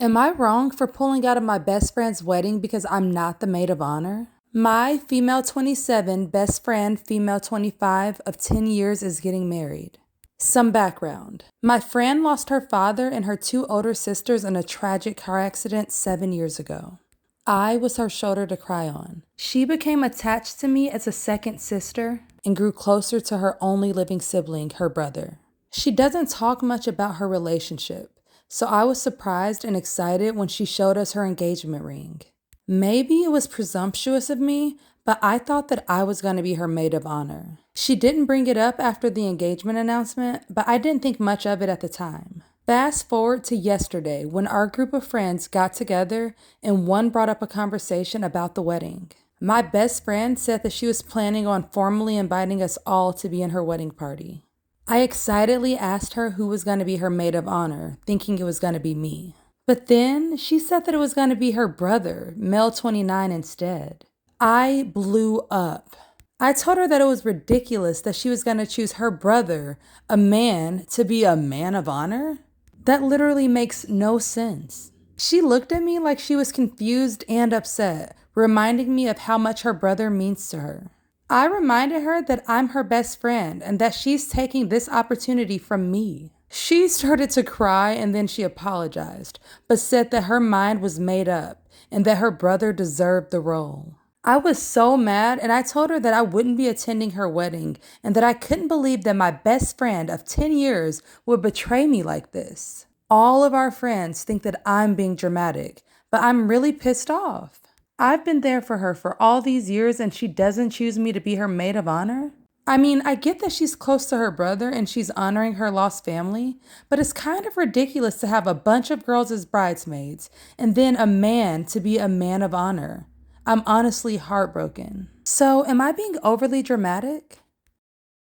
Am I wrong for pulling out of my best friend's wedding because I'm not the maid of honor? My female 27 best friend, female 25 of 10 years is getting married. Some background. My friend lost her father and her two older sisters in a tragic car accident 7 years ago. I was her shoulder to cry on. She became attached to me as a second sister and grew closer to her only living sibling, her brother. She doesn't talk much about her relationship, so I was surprised and excited when she showed us her engagement ring. Maybe it was presumptuous of me, but I thought that I was going to be her maid of honor. She didn't bring it up after the engagement announcement, but I didn't think much of it at the time. Fast forward to yesterday when our group of friends got together and one brought up a conversation about the wedding. My best friend said that she was planning on formally inviting us all to be in her wedding party. I excitedly asked her who was going to be her maid of honor, thinking it was going to be me. But then she said that it was going to be her brother, male 29, instead. I blew up. I told her that it was ridiculous that she was going to choose her brother, a man, to be a man of honor. That literally makes no sense. She looked at me like she was confused and upset, reminding me of how much her brother means to her. I reminded her that I'm her best friend and that she's taking this opportunity from me. She started to cry and then she apologized, but said that her mind was made up and that her brother deserved the role. I was so mad and I told her that I wouldn't be attending her wedding and that I couldn't believe that my best friend of 10 years would betray me like this. All of our friends think that I'm being dramatic, but I'm really pissed off. I've been there for her for all these years and she doesn't choose me to be her maid of honor? I mean, I get that she's close to her brother and she's honoring her lost family, but it's kind of ridiculous to have a bunch of girls as bridesmaids and then a man to be a man of honor. I'm honestly heartbroken. So, am I being overly dramatic?